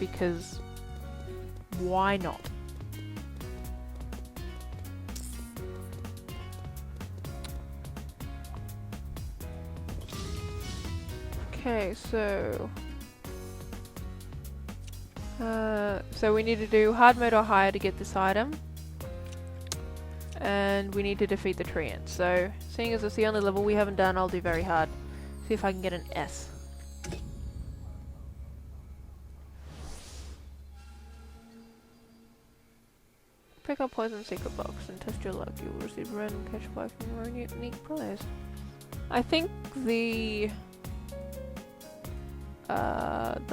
because why not? Okay, so we need to do hard mode or higher to get this item, and we need to defeat the treant. So, seeing as it's the only level we haven't done, I'll do very hard. See if I can get an S. Pick up Poison Secret Box and test your luck. You will receive a random cash buy from your own unique prize. I think the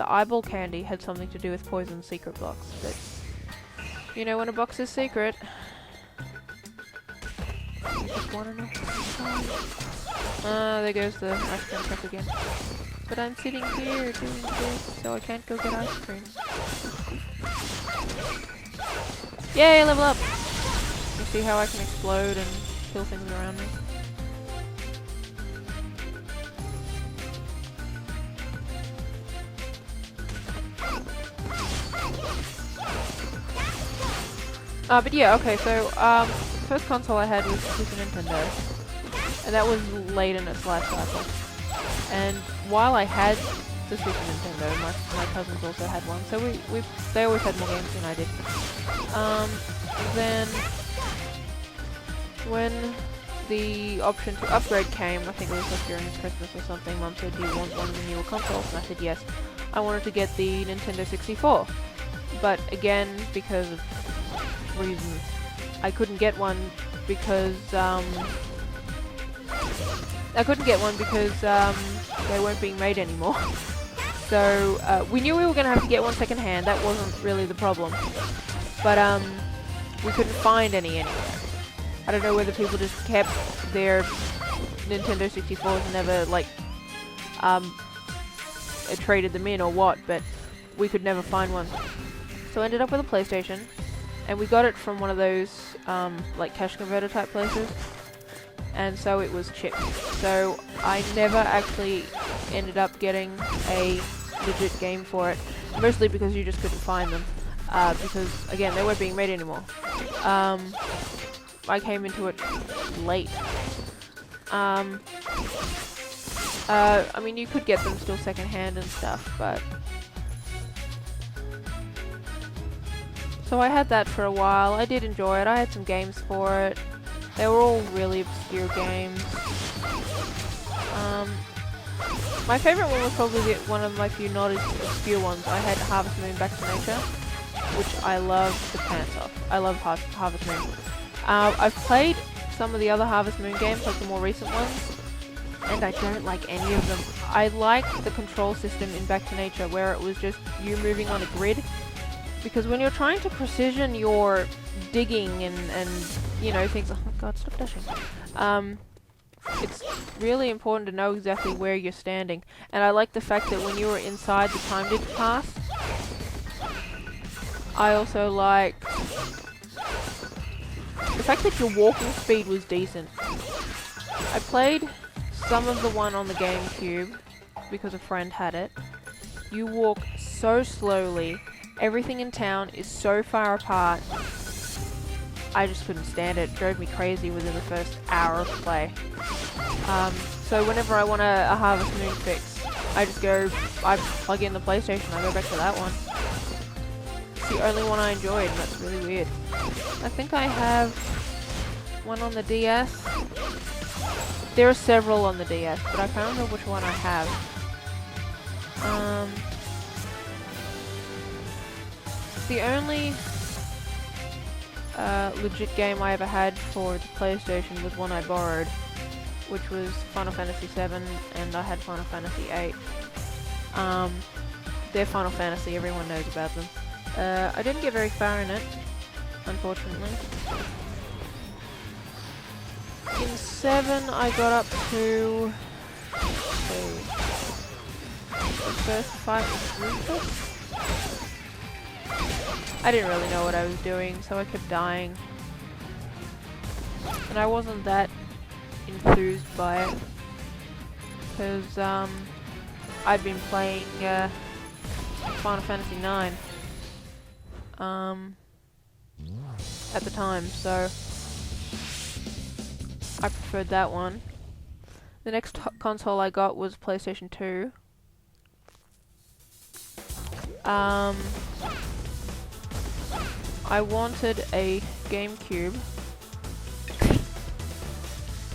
eyeball candy had something to do with Poison Secret Box, but you know when a box is secret. Just wanna know. There goes the ice cream truck again. But I'm sitting here doing this, so I can't go get ice cream. Yay, level up! You see how I can explode and kill things around me? But yeah, okay, so, first console I had was Super Nintendo, and that was late in its life cycle. And while I had the Super Nintendo, my cousins also had one, so they always had more games than I did. Then, when the option to upgrade came, I think it was like during Christmas or something, Mum said, do you want one of the newer consoles? And I said yes. I wanted to get the Nintendo 64. But again, because of reasons, I couldn't get one because they weren't being made anymore. So we knew we were gonna have to get one second hand. That wasn't really the problem, but we couldn't find any anywhere. I don't know whether people just kept their Nintendo 64s and never like traded them in or what, but we could never find one. So I ended up with a PlayStation. And we got it from one of those, like, cash converter type places. And so it was chipped. So I never actually ended up getting a legit game for it. Mostly because you just couldn't find them. Because, again, they weren't being made anymore. I came into it late. I mean, you could get them still secondhand and stuff, but... So I had that for a while. I did enjoy it. I had some games for it. They were all really obscure games. My favourite one was probably one of my few not as obscure ones. I had Harvest Moon Back to Nature, which I loved the pants off. I love Harvest Moon. I've played some of the other Harvest Moon games, like the more recent ones, and I don't like any of them. I liked the control system in Back to Nature, where it was just you moving on a grid. Because when you're trying to precision your digging and you know, things... Oh my god, stop dashing. It's really important to know exactly where you're standing. And I like the fact that when you were inside, the time didn't pass. I also like the fact that your walking speed was decent. I played some of the one on the GameCube because a friend had it. You walk so slowly. Everything in town is so far apart. I just couldn't stand it. It drove me crazy within the first hour of play. So whenever I want a Harvest Moon fix, I plug in the PlayStation, I go back to that one. It's the only one I enjoyed, and that's really weird. I think I have one on the DS. There are several on the DS, but I can't remember which one I have. The only legit game I ever had for the PlayStation was one I borrowed, which was Final Fantasy VII, and I had Final Fantasy VIII. They're Final Fantasy, everyone knows about them. I didn't get very far in it, unfortunately. In 7, I got up to... the first fight with Rufus? I didn't really know what I was doing, so I kept dying. And I wasn't that enthused by it, because I'd been playing Final Fantasy IX. At the time, so I preferred that one. The next console I got was PlayStation 2. I wanted a GameCube.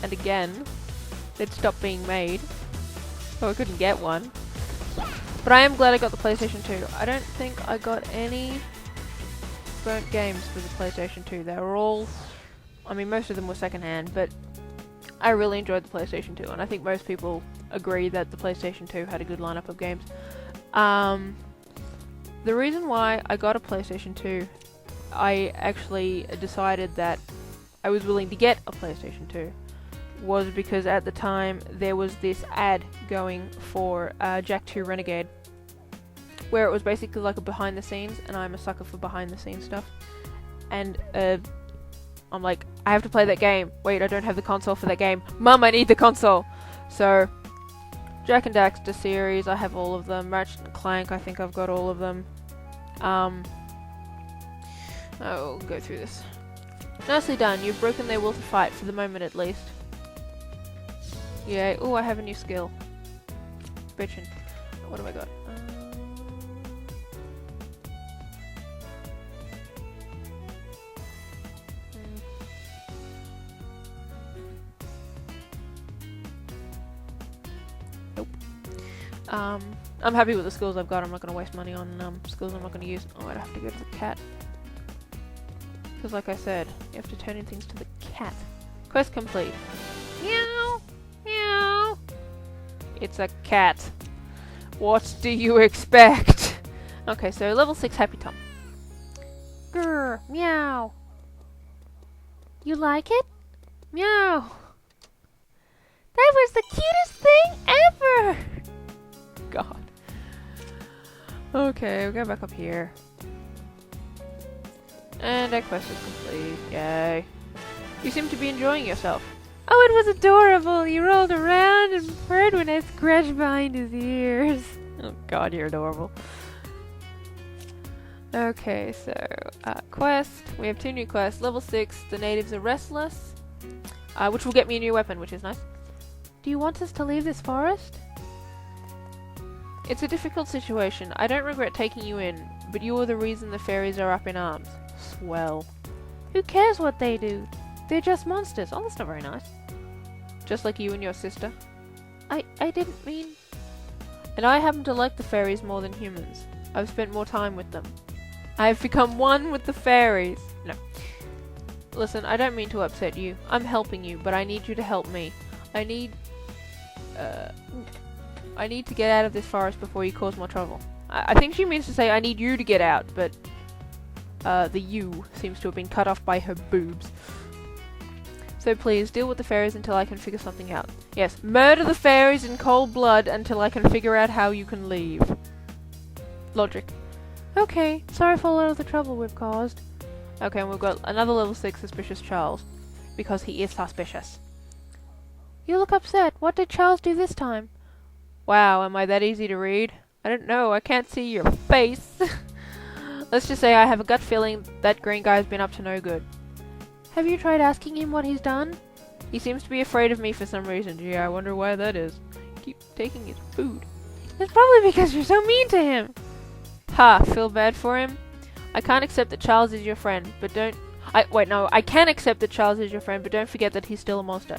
And again, it stopped being made, so I couldn't get one. But I am glad I got the PlayStation 2. I don't think I got any burnt games for the PlayStation 2. They were all, I mean, most of them were secondhand, but I really enjoyed the PlayStation 2, and I think most people agree that the PlayStation 2 had a good lineup of games. The reason why I got a PlayStation 2, I actually decided that I was willing to get a PlayStation 2, was because at the time there was this ad going for Jak 2 Renegade, where it was basically like a behind the scenes, and I'm a sucker for behind the scenes stuff. And I'm like, I have to play that game. Wait, I don't have the console for that game. Mum, I need the console. So, Jak and Daxter series, I have all of them. Ratchet and Clank, I think I've got all of them. I'll go through this. Nicely done. You've broken their will to fight, for the moment at least. Yay. Ooh, I have a new skill. Bitchin'. What have I got? Nope. I'm happy with the skills I've got. I'm not going to waste money on skills I'm not going to use. Oh, I'd have to go to the cat. Because like I said, you have to turn in things to the cat. Quest complete. Meow! Meow! It's a cat. What do you expect? Okay, so level 6 Happy Tom. Grr! Meow! You like it? Meow! That was the cutest thing ever! God. Okay, we'll go back up here. And our quest is complete. Yay. You seem to be enjoying yourself. Oh, it was adorable. He rolled around and purred when I scratched behind his ears. Oh god, you're adorable. Okay, so, quest. We have 2 new quests. Level 6, the natives are restless. Which will get me a new weapon, which is nice. Do you want us to leave this forest? It's a difficult situation. I don't regret taking you in, but you are the reason the fairies are up in arms. Swell. Who cares what they do? They're just monsters. Oh, that's not very nice. Just like you and your sister. I didn't mean... And I happen to like the fairies more than humans. I've spent more time with them. I've become one with the fairies. No. Listen, I don't mean to upset you. I'm helping you, but I need you to help me. I need to get out of this forest before you cause more trouble. I think she means to say I need you to get out, but the you seems to have been cut off by her boobs. So please, deal with the fairies until I can figure something out. Yes, murder the fairies in cold blood until I can figure out how you can leave. Logic. Okay, sorry for a lot of the trouble we've caused. Okay, and we've got another level 6 Suspicious Charles. Because he is suspicious. You look upset. What did Charles do this time? Wow, am I that easy to read? I don't know, I can't see your face. Let's just say I have a gut feeling that green guy's been up to no good. Have you tried asking him what he's done? He seems to be afraid of me for some reason. Gee, I wonder why that is. Keep taking his food. It's probably because you're so mean to him. Ha, feel bad for him? I can't accept that Charles is your friend, but don't... I can accept that Charles is your friend, but don't forget that he's still a monster.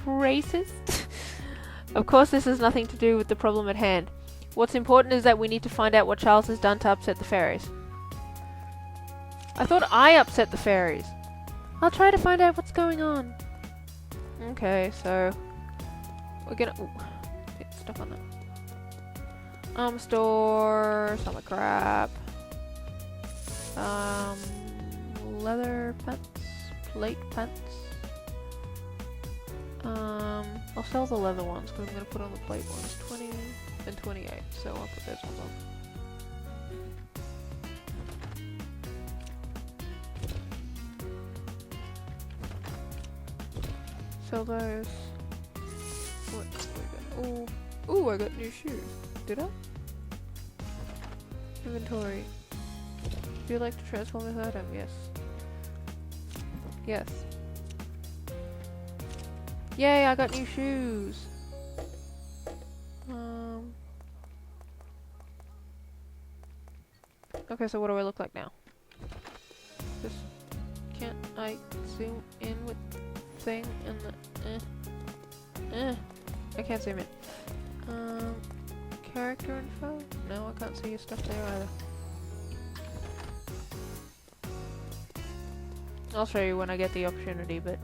Racist? Of course this has nothing to do with the problem at hand. What's important is that we need to find out what Charles has done to upset the fairies. I thought I upset the fairies. I'll try to find out what's going on. Okay, so... We're gonna... Ooh, get stuff on that. Armor store... Stomach crap. Leather pants? Plate pants? I'll sell the leather ones because I'm going to put on the plate ones. 20 and 28, so I'll put those ones on. Sell those. What we got? Ooh, I got new shoes. Did I? Inventory. Do you like to transform this item? Yes. Yes. Yay, I got new shoes! Okay, so what do I look like now? Just... Can't I zoom in with thing and the... I can't zoom in. Character info? No, I can't see your stuff there either. I'll show you when I get the opportunity, but